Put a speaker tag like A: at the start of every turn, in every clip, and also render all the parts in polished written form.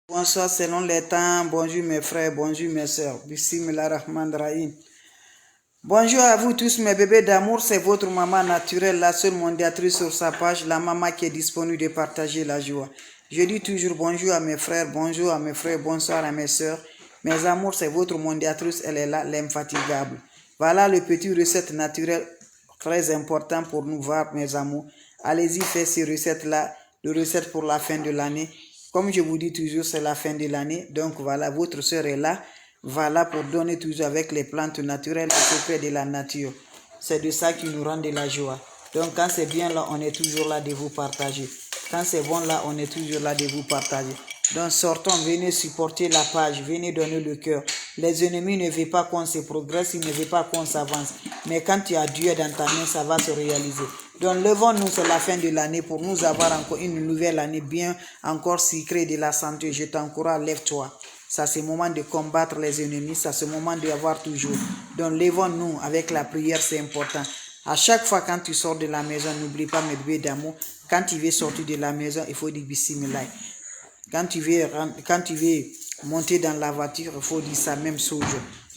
A: Bonsoir selon les temps, bonjour mes frères, bonjour mes soeurs. Bismillahirrahmanirrahim. Bonjour à vous tous mes bébés d'amour, c'est votre maman naturelle, la seule mondiatrice sur sa page, la maman qui est disponible de partager la joie. Je dis toujours bonjour à mes frères, bonjour à mes frères, bonsoir à mes soeurs. Mes amours, c'est votre mondiatrice, elle est là, l'infatigable. Voilà le petit recette naturelle très important pour nous voir mes amours. Allez-y, faites ces recettes-là, les recettes pour la fin de l'année. Comme je vous dis toujours, c'est la fin de l'année. Donc voilà, votre soeur est là. Voilà pour donner toujours avec les plantes naturelles, le secret de la nature. C'est de ça qui nous rend de la joie. Donc quand c'est bien là, on est toujours là de vous partager. Quand c'est bon là, on est toujours là de vous partager. Donc sortons, venez supporter la page, venez donner le cœur. Les ennemis ne veulent pas qu'on se progresse, ils ne veulent pas qu'on s'avance. Mais quand tu as Dieu dans ta main, ça va se réaliser. Donc levons-nous, c'est la fin de l'année pour nous avoir encore une nouvelle année bien, encore sucrée de la santé. Je t'encourage, lève-toi. Ça c'est le moment de combattre les ennemis, ça c'est le moment d'avoir toujours. Donc levons-nous avec la prière, c'est important. À chaque fois quand tu sors de la maison, n'oublie pas mes bébés d'amour. Quand tu veux sortir de la maison, il faut dire Bismillah. Quand tu veux monter dans la voiture, il faut dire ça même chose.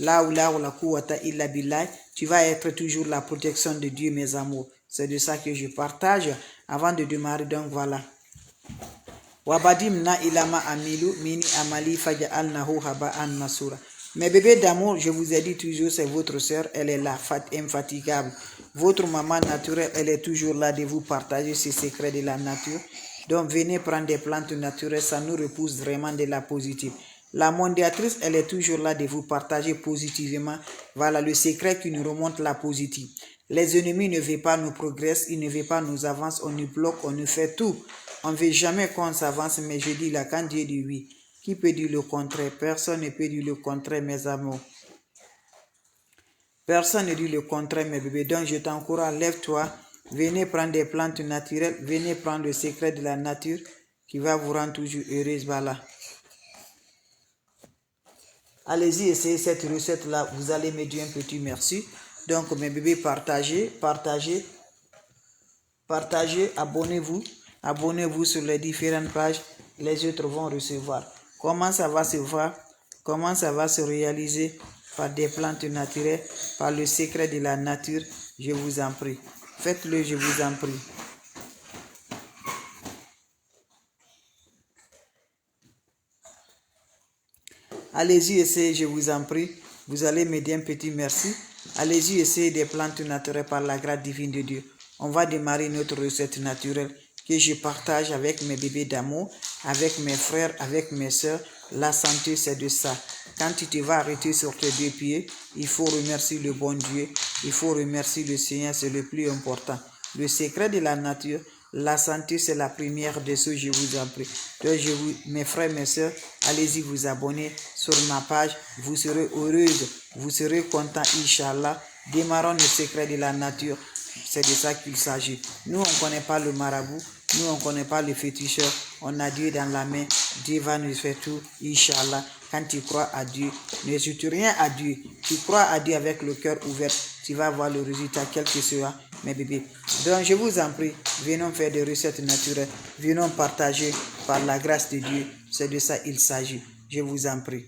A: Là où la quwwata illa billah, tu vas être toujours la protection de Dieu, mes amours. C'est de ça que je partage avant de démarrer. Donc voilà. Wabadimna ilama amilu mini amali faja'alnahu haba'an masura. Mes bébés d'amour, je vous ai dit toujours, c'est votre soeur, elle est là, infatigable. Votre maman naturelle, elle est toujours là de vous partager ces secrets de la nature. Donc venez prendre des plantes naturelles, ça nous repousse vraiment de la positive. La mondiatrice, elle est toujours là de vous partager positivement. Voilà le secret qui nous remonte la positive. Les ennemis ne veulent pas nous progresser, ils ne veulent pas nous avancer, on nous bloque, on nous fait tout. On ne veut jamais qu'on s'avance, mais je dis là, quand Dieu dit oui, qui peut dire le contraire? Personne ne peut dire le contraire, mes amours. Personne ne dit le contraire, mes bébés. Donc je t'encourage, lève-toi, venez prendre des plantes naturelles, venez prendre le secret de la nature qui va vous rendre toujours heureuse. Voilà. Allez-y, essayez cette recette-là, vous allez me dire un petit merci. Donc mes bébés, partagez, abonnez-vous. Abonnez-vous sur les différentes pages, les autres vont recevoir. Comment ça va se voir? Comment ça va se réaliser? Par des plantes naturelles, par le secret de la nature, je vous en prie. Faites-le, je vous en prie. Allez-y, essayez, je vous en prie. Vous allez me dire un petit merci. Allez-y, essayez des plantes naturelles par la grâce divine de Dieu. On va démarrer notre recette naturelle que je partage avec mes bébés d'amour, avec mes frères, avec mes soeurs. La santé, c'est de ça. Quand tu te vas arrêter sur tes deux pieds, il faut remercier le bon Dieu. Il faut remercier le Seigneur, c'est le plus important. Le secret de la nature, la santé, c'est la première des choses, je vous en prie. Donc, mes frères, mes soeurs, allez-y vous abonner sur ma page. Vous serez heureuses, vous serez contents, Inch'Allah. Démarrons le secret de la nature. C'est de ça qu'il s'agit. Nous, on ne connaît pas le marabout. Nous, on ne connaît pas le féticheur. On a Dieu dans la main. Dieu va nous faire tout, Inch'Allah. Quand tu crois à Dieu, n'hésite rien à Dieu. Tu crois à Dieu avec le cœur ouvert. Tu vas voir le résultat, quel que soit, mes bébés. Donc, je vous en prie, venons faire des recettes naturelles. Venons partager par la grâce de Dieu. C'est de ça qu'il s'agit. Je vous en prie.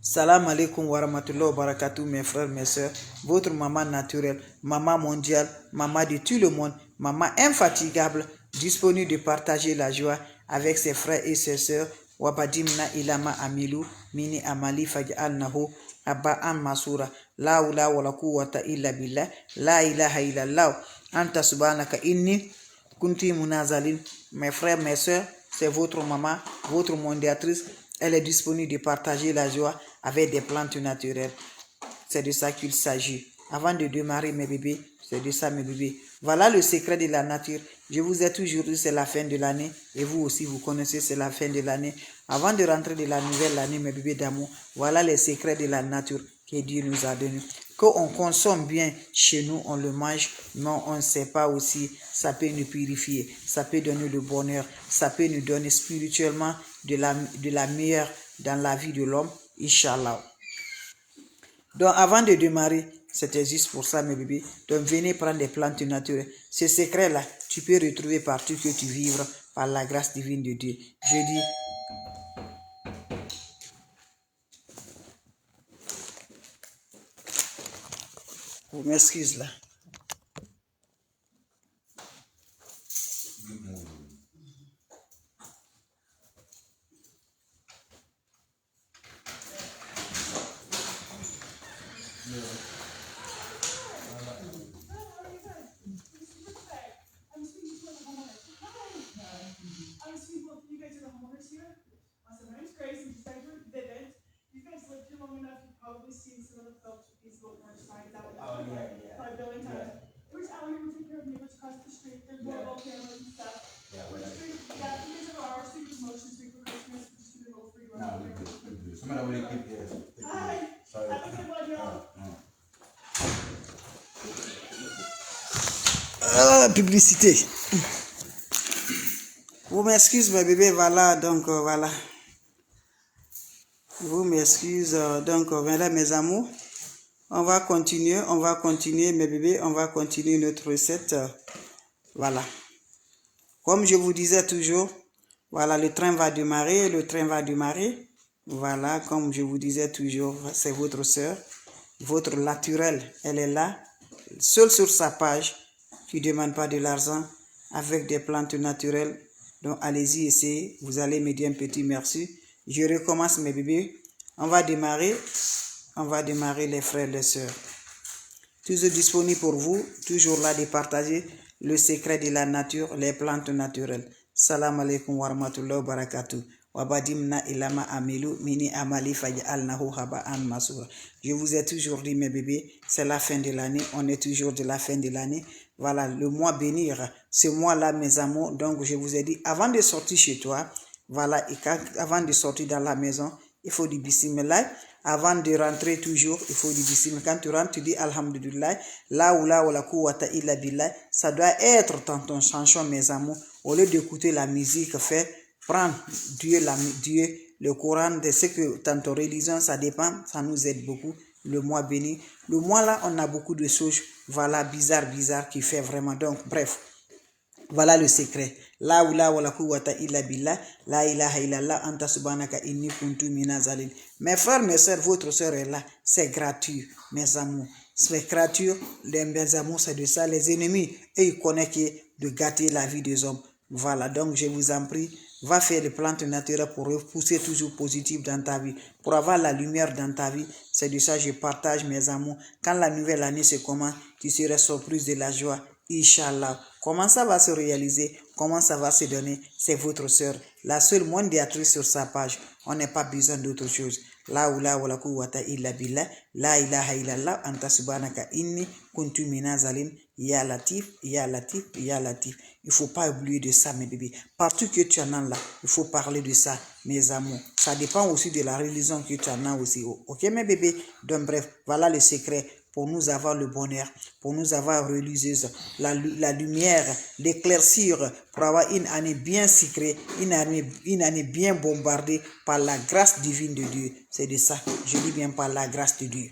A: Salam alaikum wa rahmatullahi wa barakatuh, mes frères, mes soeurs. Votre maman naturelle, maman mondiale, maman de tout le monde, maman infatigable, disponible de partager la joie avec ses frères et ses soeurs. Wabadimna ilama amilu, mini amali faj'alnahu haba'an masura. La hawla wala quwwata illa billah, la ilaha illallah, anta subhanaka inni kunti munazalin. Mes frères, mes soeurs, c'est votre maman, votre mondiatrice. Elle est disponible de partager la joie avec des plantes naturelles. C'est de ça qu'il s'agit. Avant de démarrer mes bébés, c'est de ça mes bébés. Voilà le secret de la nature. Je vous ai toujours dit c'est la fin de l'année. Et vous aussi, vous connaissez c'est la fin de l'année. Avant de rentrer de la nouvelle année, mes bébés d'amour, voilà les secrets de la nature que Dieu nous a donnés. Qu'on consomme bien chez nous, on le mange, mais on ne sait pas aussi, ça peut nous purifier, ça peut donner le bonheur, ça peut nous donner spirituellement de la meilleure dans la vie de l'homme, Inch'Allah. Donc avant de démarrer, c'était juste pour ça mes bébés. Donc venez prendre des plantes naturelles. Ce secret-là, tu peux retrouver partout que tu vivres par la grâce divine de Dieu. Je dis Vous m'excusez là. Publicité. Vous m'excusez mes bébés, voilà, donc voilà. Vous m'excusez, donc voilà mes amours. On va continuer mes bébés, on va continuer notre recette. Voilà. Comme je vous disais toujours, voilà, le train va démarrer. Voilà, comme je vous disais toujours, c'est votre soeur, votre naturelle, elle est là, seule sur sa page, qui ne demande pas de l'argent, avec des plantes naturelles. Donc allez-y, essayez, vous allez me dire un petit merci. Je recommence mes bébés. On va démarrer les frères et les sœurs. Toujours disponible pour vous, toujours là de partager le secret de la nature, les plantes naturelles. Salam alaikum wa rahmatullahi wa barakatuh. Wabadimna ilama amilu mini amali faj'alnahu haba'an masura. Je vous ai toujours dit mes bébés, c'est la fin de l'année, on est toujours de la fin de l'année. Voilà, le mois bénir, ce mois-là mes amours, donc je vous ai dit, avant de sortir chez toi, voilà, et avant de sortir dans la maison, il faut du bismillah. Avant de rentrer toujours, il faut du bismillah. Quand tu rentres, tu dis alhamdulillah, la quwwata illa billah. Ça doit être dans ton chanson, mes amours. Au lieu d'écouter la musique, prends Dieu, le Coran, de ce que dans ton religion, ça dépend, ça nous aide beaucoup. Le mois béni. Le mois là, on a beaucoup de choses, voilà, bizarre qui fait vraiment. Donc, bref. Voilà le secret. La quwwata illa billah, la ilaha illallah, anta subhanaka inni kuntu minazalin. Mes frères, mes sœurs, votre sœur est là. C'est gratuit, mes amours. C'est gratuit. Mes amours, c'est de ça. Les ennemis, et ils connaissent que de gâter la vie des hommes. Voilà, donc je vous en prie, va faire des plantes naturelles pour repousser toujours positif dans ta vie, pour avoir la lumière dans ta vie. C'est de ça que je partage, mes amours. Quand la nouvelle année se commence, tu seras surprise de la joie. Inch'Allah. Comment ça va se réaliser? Comment ça va se donner? C'est votre sœur, la seule mondiatrice sur sa page. On n'a pas besoin d'autre chose. La quwwata illa billah, la ilaha illallah, anta subhanaka inni kuntu minazalin, ya latif, ya latif, ya latif. Il ne faut pas oublier de ça, mes bébés. Partout que tu en as là, il faut parler de ça, mes amours. Ça dépend aussi de la religion que tu en as aussi. Ok, mes bébés? Donc bref, voilà le secret. Pour nous avoir le bonheur, pour nous avoir religieuse, la lumière, l'éclaircir, pour avoir une année bien sucrée, une année bien bombardée par la grâce divine de Dieu. C'est de ça, je dis bien par la grâce de Dieu.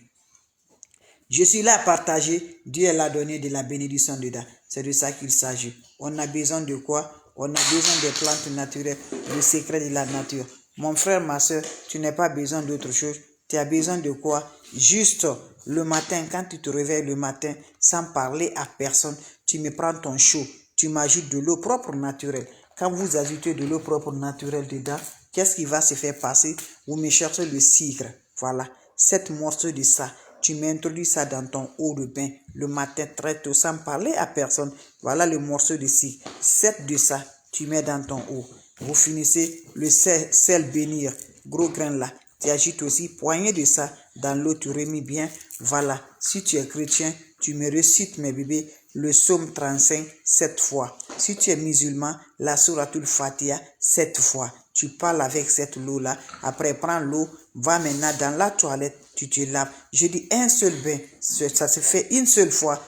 A: Je suis là à partager, Dieu l'a donné de la bénédiction dedans. C'est de ça qu'il s'agit. On a besoin de quoi? On a besoin des plantes naturelles, le secret de la nature. Mon frère, ma soeur, tu n'as pas besoin d'autre chose. Tu as besoin de quoi? Juste le matin, quand tu te réveilles le matin, sans parler à personne, tu me prends ton chaud, tu m'ajoutes de l'eau propre naturelle. Quand vous ajoutez de l'eau propre naturelle dedans, qu'est-ce qui va se faire passer? Vous me cherchez le sucre. Voilà, 7 morceaux de ça. Tu m'introduis ça dans ton eau de bain le matin très tôt, sans parler à personne. Voilà le morceau de sucre. 7 de ça, tu mets dans ton eau. Vous finissez le sel bénir, gros grain là. Tu agites aussi poignée de ça dans l'eau, tu remis bien. Voilà, si tu es chrétien, tu me récites, mes bébés, le psaume 35 7 fois. Si tu es musulman, la souratul Fatiha 7 fois. Tu parles avec cette eau-là. Après, prends l'eau, va maintenant dans la toilette, tu te laves. Je dis un seul bain, ça se fait une seule fois.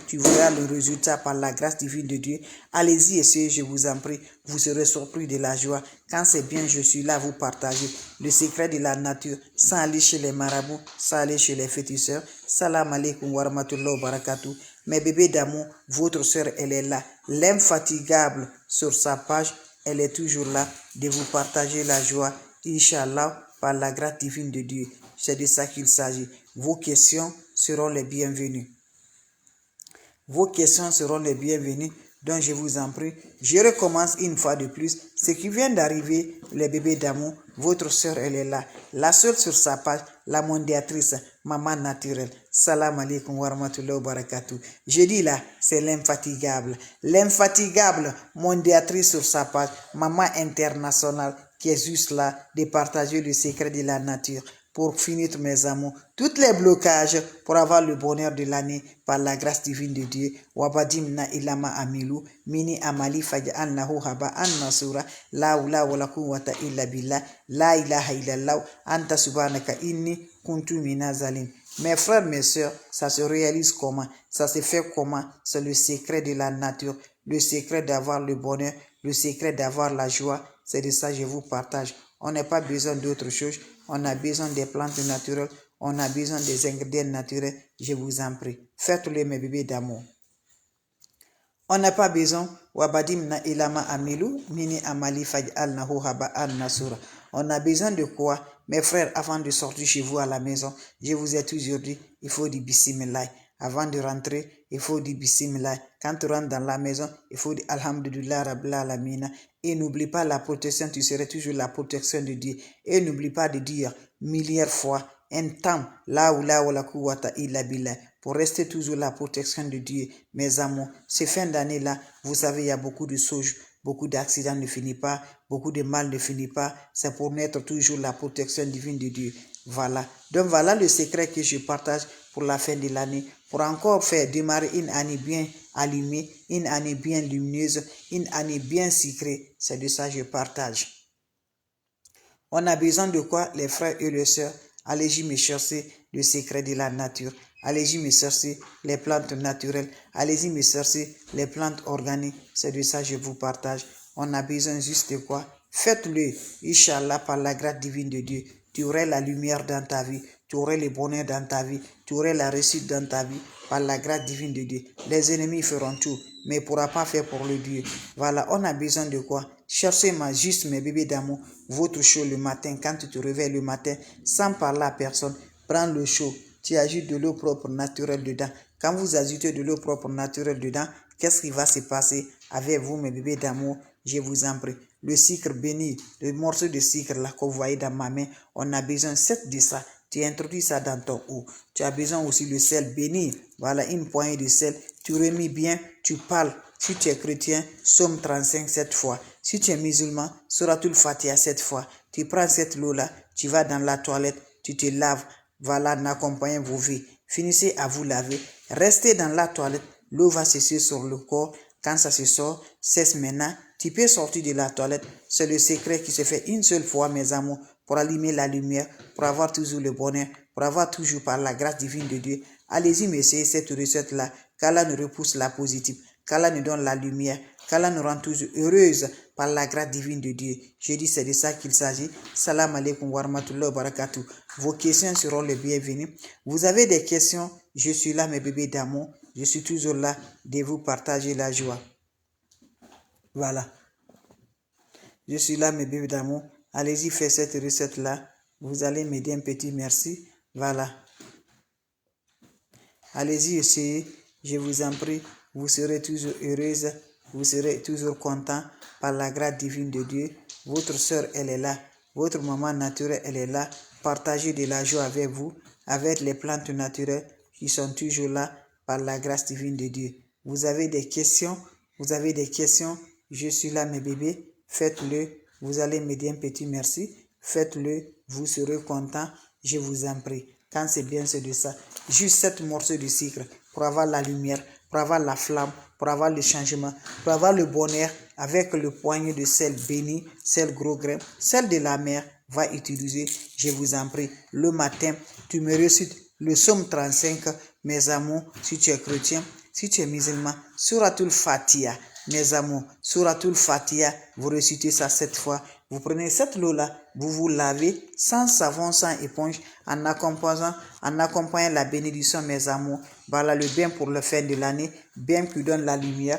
A: Tu verras le résultat par la grâce divine de Dieu. Allez-y, essayez, je vous en prie. Vous serez surpris de la joie. Quand c'est bien, je suis là à vous partager le secret de la nature, sans aller chez les marabouts, sans aller chez les féticheurs. Salam alaikum wa rahmatullahi wa barakatuh. Mes bébés d'amour, votre soeur, elle est là, l'infatigable sur sa page. Elle est toujours là de vous partager la joie, Inch'Allah, par la grâce divine de Dieu. C'est de ça qu'il s'agit. Vos questions seront les bienvenues. Vos questions seront les bienvenues. Donc je vous en prie, je recommence une fois de plus. Ce qui vient d'arriver, les bébés d'amour, votre soeur, elle est là. La seule sur sa page, la mondiatrice, maman naturelle. Salam alaikum wa rahmatullahi wa barakatuh. Je dis là, c'est l'infatigable. L'infatigable mondiatrice sur sa page, maman internationale, qui est juste là de partager le secret de la nature. Pour finir mes amours, tous les blocages pour avoir le bonheur de l'année par la grâce divine de Dieu. Wabadimna ilama amilu, mini amali faj'alnahu haba'an nasura, la hawla wala quwwata illa billah, la ilaha illallah, anta subhanaka inni kuntu minazalim. Mes frères, mes sœurs, ça se réalise comment? Ça se fait comment? C'est le secret de la nature, le secret d'avoir le bonheur, le secret d'avoir la joie. C'est de ça que je vous partage. On n'a pas besoin d'autre chose. On a besoin des plantes naturelles. On a besoin des ingrédients naturels. Je vous en prie. Faites-le, mes bébés d'amour. On n'a pas besoin. Wabadimna ilama amilu, mini amali faj'alnahu haba'an nasura. On a besoin de quoi? Mes frères, avant de sortir chez vous à la maison, je vous ai toujours dit, il faut du bismillah. Avant de rentrer, il faut dire bismillah. Quand tu rentres dans la maison, il faut dire alhamdulillah rabbil alamin. Et n'oublie pas la protection, tu seras toujours la protection de Dieu. Et n'oublie pas de dire milliards fois un temps, là ou là ou la quwwata illa billah, pour rester toujours la protection de Dieu. Mes amours, ces fins d'année-là, vous savez, il y a beaucoup de choses. Beaucoup d'accidents ne finissent pas, beaucoup de mal ne finit pas. C'est pour mettre toujours la protection divine de Dieu. Voilà. Donc voilà le secret que je partage pour la fin de l'année. Pour encore faire démarrer une année bien allumée, une année bien lumineuse, une année bien sucrée. C'est de ça que je partage. On a besoin de quoi, les frères et les sœurs? Allez-y me chercher le secret de la nature. Allez-y me chercher les plantes naturelles. Allez-y me chercher les plantes organiques. C'est de ça que je vous partage. On a besoin juste de quoi? Faites-le, Inch'Allah, par la grâce divine de Dieu. Tu aurais la lumière dans ta vie. Tu aurais le bonheur dans ta vie. Tu aurais la réussite dans ta vie par la grâce divine de Dieu. Les ennemis feront tout, mais ils ne pourront pas faire pour le Dieu. Voilà, on a besoin de quoi? Cherchez-moi juste, mes bébés d'amour, votre chaud le matin, quand tu te réveilles le matin, sans parler à personne, prends le chaud, tu ajoutes de l'eau propre naturelle dedans. Quand vous ajoutez de l'eau propre naturelle dedans, qu'est-ce qui va se passer avec vous, mes bébés d'amour? Je vous en prie. Le sucre béni, le morceau de sucre là que vous voyez dans ma main, on a besoin de ça. Tu introduis ça dans ton eau. Tu as besoin aussi le sel béni. Voilà, une poignée de sel. Tu remis bien, tu parles. Si tu es chrétien, Somme 35 7 fois. Si tu es musulman, Suratul Fatiha 7 fois. Tu prends cette eau-là, tu vas dans la toilette, tu te laves. Voilà, en accompagnant vos vies. Finissez à vous laver. Restez dans la toilette. L'eau va cesser sur le corps. Quand ça se sort, cesse maintenant. Tu peux sortir de la toilette. C'est le secret qui se fait une seule fois, mes amours, pour allumer la lumière, pour avoir toujours le bonheur, pour avoir toujours par la grâce divine de Dieu. Allez-y, m'essayer cette recette-là, qu'Allah nous repousse la positive, qu'Allah nous donne la lumière, qu'Allah nous rend toujours heureuse par la grâce divine de Dieu. Je dis, c'est de ça qu'il s'agit. Salam alaikum wa rahmatullahi wa barakatuh. Vos questions seront les bienvenues. Vous avez des questions, je suis là, mes bébés d'amour. Je suis toujours là de vous partager la joie. Voilà. Je suis là, mes bébés d'amour. Allez-y, faites cette recette-là. Vous allez m'aider un petit merci. Voilà. Allez-y, essayez. Je vous en prie. Vous serez toujours heureuse. Vous serez toujours content par la grâce divine de Dieu. Votre soeur, elle est là. Votre maman naturelle, elle est là. Partagez de la joie avec vous, avec les plantes naturelles qui sont toujours là par la grâce divine de Dieu. Vous avez des questions? Vous avez des questions? Je suis là, mes bébés. Faites-le. Vous allez m'aider un petit merci. Faites-le. Vous serez content. Je vous en prie. Quand c'est bien, c'est de ça. Juste 7 morceaux de sucre pour avoir la lumière, pour avoir la flamme, pour avoir le changement, pour avoir le bonheur avec le poignet de sel béni, sel gros grain, sel de la mer. Va utiliser, je vous en prie. Le matin, tu me récites le Somme 35, mes amours, si tu es chrétien, si tu es musulman, Suratul Fatiha. Mes amours, Suratul Fatiha, vous récitez ça 7 fois. Vous prenez cette eau-là, vous vous lavez sans savon, sans éponge, en accompagnant la bénédiction, mes amours. Voilà le bien pour le fin de l'année, bien qui donne la lumière,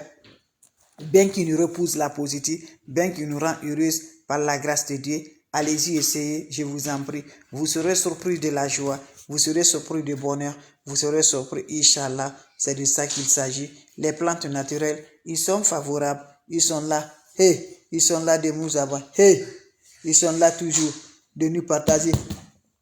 A: bien qui nous repousse la positive, bien qui nous rend heureuse par la grâce de Dieu. Allez-y, essayez, je vous en prie. Vous serez surpris de la joie. vous serez surpris de bonheur, vous serez surpris, Inch'Allah, c'est de ça qu'il s'agit. Les plantes naturelles, ils sont favorables, ils sont là, hey, ils sont là de nous avoir, hey, ils sont là toujours, de nous partager,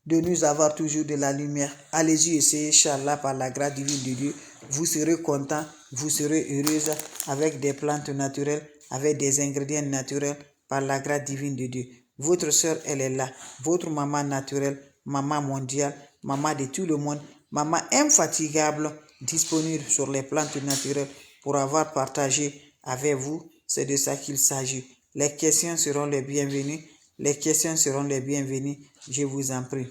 A: de nous avoir toujours de la lumière. Allez-y, essayez, Inch'Allah, par la grâce divine de Dieu. Vous serez content, vous serez heureuse avec des plantes naturelles, avec des ingrédients naturels, par la grâce divine de Dieu. Votre soeur, elle est là. Votre maman naturelle, maman mondiale, maman de tout le monde, maman infatigable, disponible sur les plantes naturelles pour avoir partagé avec vous. C'est de ça qu'il s'agit. Les questions seront les bienvenues. Les questions seront les bienvenues. Je vous en prie.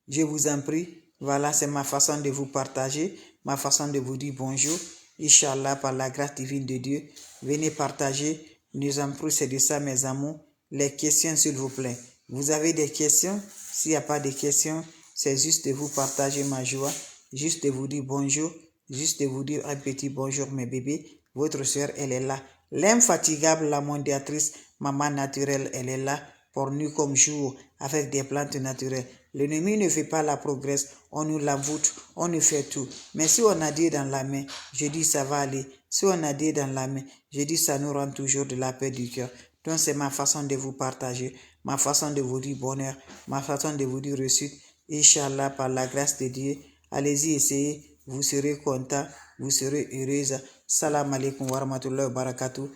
A: Je vous en prie. Voilà, c'est ma façon de vous partager, ma façon de vous dire bonjour. Inch'Allah, par la grâce divine de Dieu, venez partager. Nous en prie, c'est de ça, mes amours. Les questions, s'il vous plaît. Vous avez des questions? S'il n'y a pas de questions, c'est juste de vous partager ma joie, juste de vous dire bonjour, juste de vous dire un petit bonjour, mes bébés. Votre soeur, elle est là. L'infatigable, la mondiatrice, maman naturelle, elle est là pour nous comme jour avec des plantes naturelles. L'ennemi ne fait pas la progresse, on nous l'avoute, on nous fait tout. Mais si on a Dieu dans la main, je dis ça va aller. Si on a Dieu dans la main, je dis ça nous rend toujours de la paix du cœur. Donc c'est ma façon de vous partager, ma façon de vous dire bonheur, ma façon de vous dire réussite. Inch'Allah, par la grâce de Dieu, allez-y, essayez, vous serez content, vous serez heureuse. Salam alaikum wa rahmatullahi wa barakatuh.